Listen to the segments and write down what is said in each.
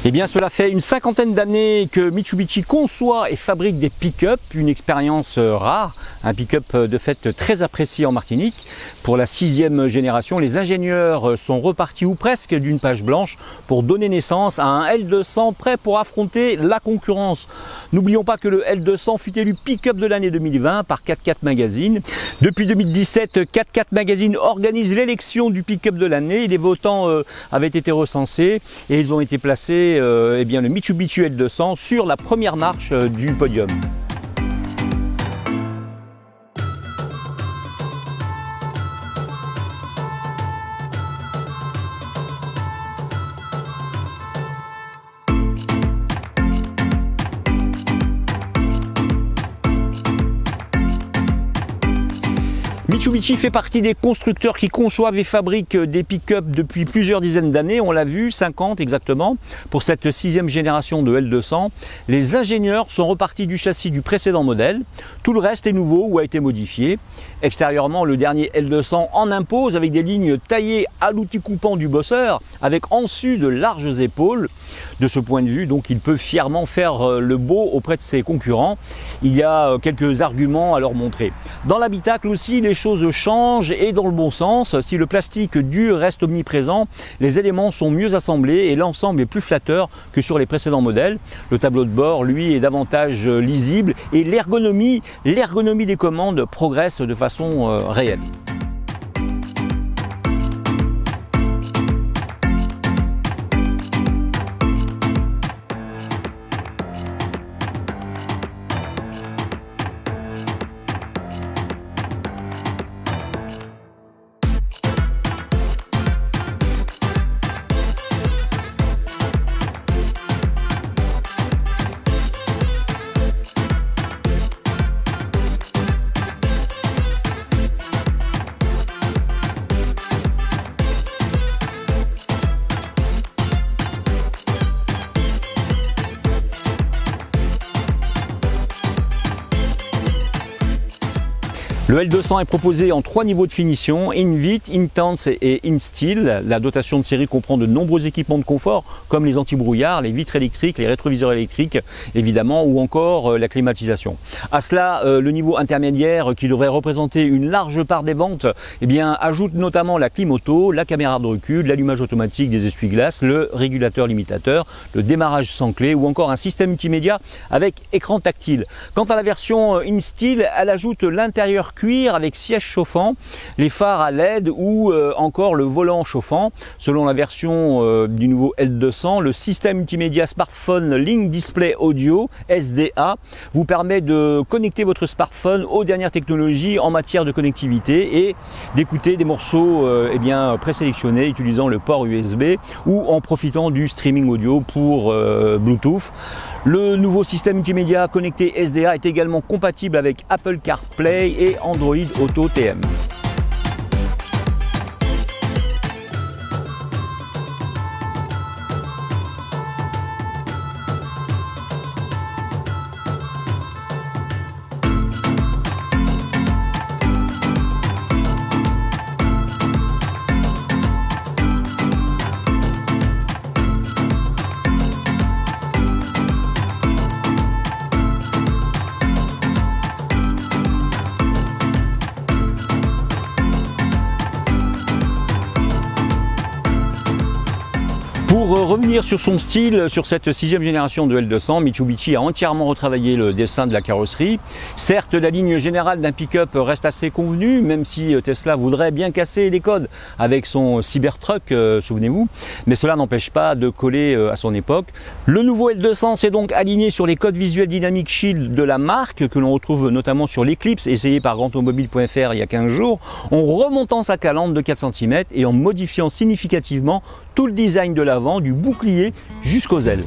Eh bien, cela fait une cinquantaine d'années que Mitsubishi conçoit et fabrique des pick-up, une expérience rare, un pick-up de fait très apprécié en Martinique. Pour la 6e génération, les ingénieurs sont repartis ou presque d'une page blanche pour donner naissance à un L200 prêt pour affronter la concurrence. N'oublions pas que le L200 fut élu pick-up de l'année 2020 par 4x4 Magazine. Depuis 2017, 4x4 Magazine organise l'élection du pick-up de l'année. Les votants avaient été recensés et ils ont été placés eh bien, le Mitsubishi L200 sur la première marche du podium. Mitsubishi fait partie des constructeurs qui conçoivent et fabriquent des pick-up depuis plusieurs dizaines d'années, on l'a vu, 50 exactement. Pour cette 6e génération de L200, les ingénieurs sont repartis du châssis du précédent modèle. Tout le reste est nouveau ou a été modifié. Extérieurement, le dernier L200 en impose avec des lignes taillées à l'outil coupant du bosseur, avec en dessus de larges épaules. De ce point de vue, donc, il peut fièrement faire le beau auprès de ses concurrents. Il y a quelques arguments à leur montrer. Dans l'habitacle aussi, les choses changent et dans le bon sens. Si le plastique dur reste omniprésent, les éléments sont mieux assemblés et l'ensemble est plus flatteur que sur les précédents modèles. Le tableau de bord, lui, est davantage lisible et l'ergonomie des commandes progresse de façon réelle. Le L200 est proposé en 3 niveaux de finition, In-Vit, In-Tense et In-Steel. La dotation de série comprend de nombreux équipements de confort comme les anti-brouillards, les vitres électriques, les rétroviseurs électriques évidemment ou encore la climatisation. À cela, le niveau intermédiaire qui devrait représenter une large part des ventes, eh bien, ajoute notamment la clim auto, la caméra de recul, l'allumage automatique des essuie-glaces, le régulateur limitateur, le démarrage sans clé ou encore un système multimédia avec écran tactile. Quant à la version In-Steel, elle ajoute l'intérieur cuir avec siège chauffant, les phares à LED ou encore le volant chauffant. Selon la version du nouveau L200, le système multimédia Smartphone Link Display Audio SDA vous permet de connecter votre smartphone aux dernières technologies en matière de connectivité et d'écouter des morceaux eh bien, présélectionnés utilisant le port USB ou en profitant du streaming audio pour Bluetooth. Le nouveau système multimédia connecté SDA est également compatible avec Apple CarPlay et Android Auto TM. Pour revenir sur son style, sur cette 6e génération de L200, Mitsubishi a entièrement retravaillé le dessin de la carrosserie. Certes, la ligne générale d'un pick-up reste assez convenue, même si Tesla voudrait bien casser les codes avec son Cybertruck, souvenez-vous, mais cela n'empêche pas de coller à son époque. Le nouveau L200 s'est donc aligné sur les codes visuels Dynamic Shield de la marque, que l'on retrouve notamment sur l'Eclipse, essayé par grandautomobile.fr il y a 15 jours, en remontant sa calandre de 4 cm et en modifiant significativement tout le design de l'avant, du bouclier jusqu'aux ailes.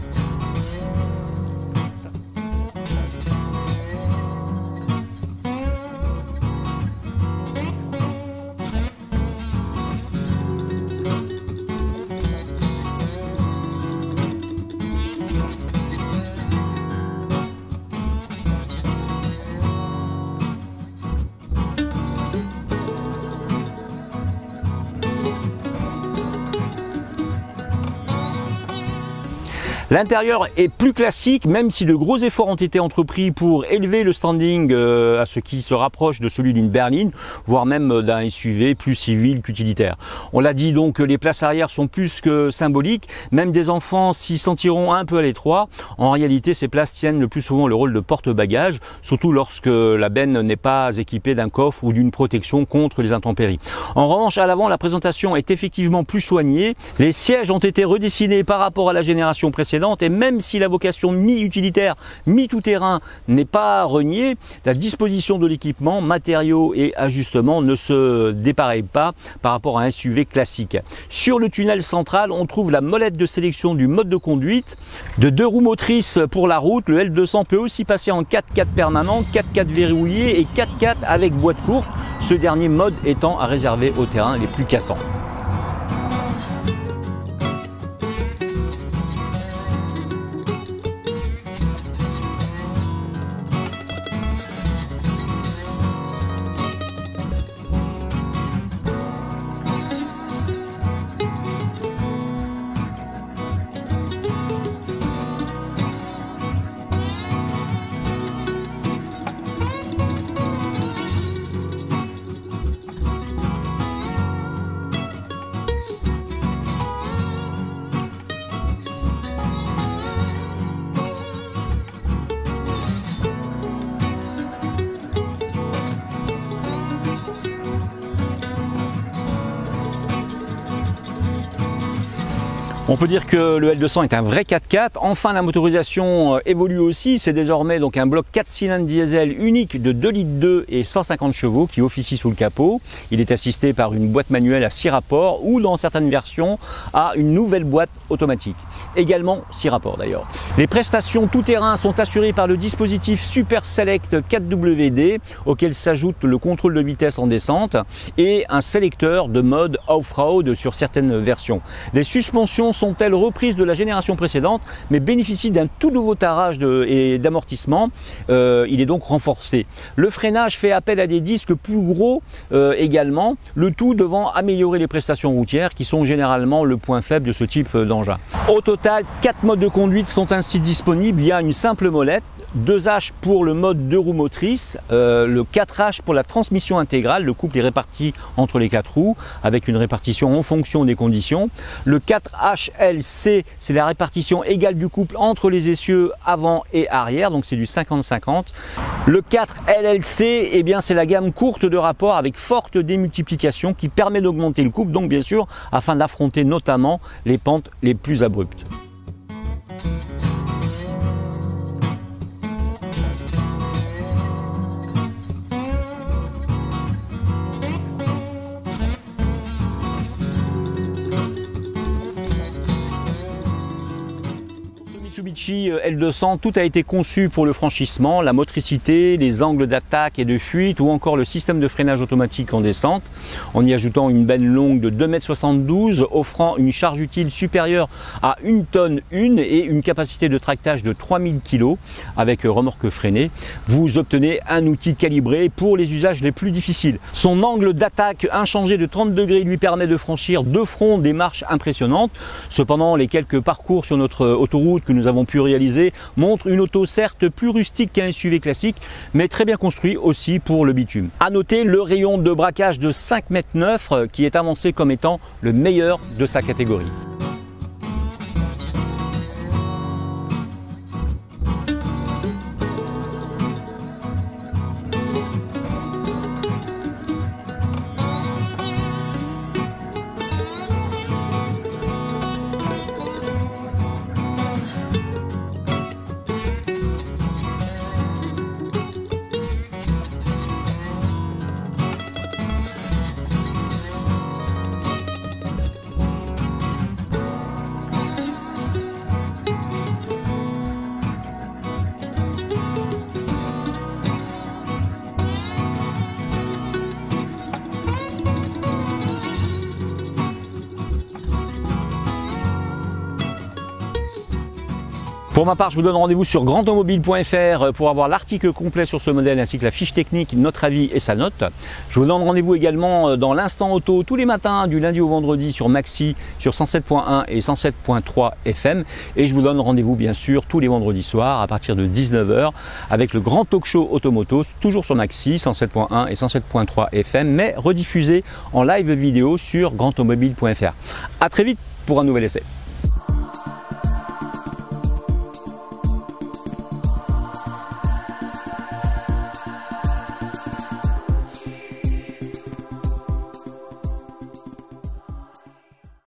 L'intérieur est plus classique, même si de gros efforts ont été entrepris pour élever le standing à ce qui se rapproche de celui d'une berline, voire même d'un SUV plus civil qu'utilitaire. On l'a dit donc, les places arrière sont plus que symboliques, même des enfants s'y sentiront un peu à l'étroit. En réalité, ces places tiennent le plus souvent le rôle de porte-bagages, surtout lorsque la benne n'est pas équipée d'un coffre ou d'une protection contre les intempéries. En revanche, à l'avant, la présentation est effectivement plus soignée. Les sièges ont été redessinés par rapport à la génération précédente, et même si la vocation mi-utilitaire, mi-tout-terrain n'est pas reniée, la disposition de l'équipement, matériaux et ajustements ne se dépareillent pas par rapport à un SUV classique. Sur le tunnel central, on trouve la molette de sélection du mode de conduite. De 2 roues motrices pour la route, le L200 peut aussi passer en 4x4 permanent, 4x4 verrouillé et 4x4 avec boîte courte, ce dernier mode étant à réserver aux terrains les plus cassants. On peut dire que le L200 est un vrai 4x4. Enfin, la motorisation évolue aussi. C'est désormais donc un bloc 4 cylindres diesel unique de 2,2 litres et 150 chevaux qui officie sous le capot. Il est assisté par une boîte manuelle à 6 rapports ou dans certaines versions à une nouvelle boîte automatique. Également 6 rapports d'ailleurs. Les prestations tout-terrain sont assurées par le dispositif Super Select 4WD auquel s'ajoute le contrôle de vitesse en descente et un sélecteur de mode off-road sur certaines versions. Les suspensions sont-elles reprises de la génération précédente mais bénéficient d'un tout nouveau tarrage et d'amortissement. Il est donc renforcé. Le freinage fait appel à des disques plus gros également, le tout devant améliorer les prestations routières qui sont généralement le point faible de ce type d'engin. Au total, 4 modes de conduite sont ainsi disponibles via une simple molette. 2H pour le mode 2 roues motrices, le 4H pour la transmission intégrale, le couple est réparti entre les 4 roues avec une répartition en fonction des conditions. Le 4HLC, c'est la répartition égale du couple entre les essieux avant et arrière, donc c'est du 50-50. Le 4LLC, eh bien c'est la gamme courte de rapport avec forte démultiplication qui permet d'augmenter le couple, donc bien sûr afin d'affronter notamment les pentes les plus abruptes. Mitsubishi L200, tout a été conçu pour le franchissement, la motricité, les angles d'attaque et de fuite ou encore le système de freinage automatique en descente, en y ajoutant une benne longue de 2,72 m offrant une charge utile supérieure à 1 tonne et une capacité de tractage de 3000 kg avec remorque freinée. Vous obtenez un outil calibré pour les usages les plus difficiles. Son angle d'attaque inchangé de 30 degrés lui permet de franchir de front des marches impressionnantes. Cependant, les quelques parcours sur notre autoroute que nous avons pu réaliser montre une auto certes plus rustique qu'un SUV classique mais très bien construit aussi pour le bitume. À noter le rayon de braquage de 5,9 m qui est avancé comme étant le meilleur de sa catégorie. Pour ma part, je vous donne rendez-vous sur grandautomobile.fr pour avoir l'article complet sur ce modèle ainsi que la fiche technique, notre avis et sa note. Je vous donne rendez-vous également dans l'Instant Auto tous les matins du lundi au vendredi sur Maxi sur 107.1 et 107.3 FM. Et je vous donne rendez-vous bien sûr tous les vendredis soirs à partir de 19h avec le grand talk show Automoto, toujours sur Maxi 107.1 et 107.3 FM, mais rediffusé en live vidéo sur grandautomobile.fr. À très vite pour un nouvel essai.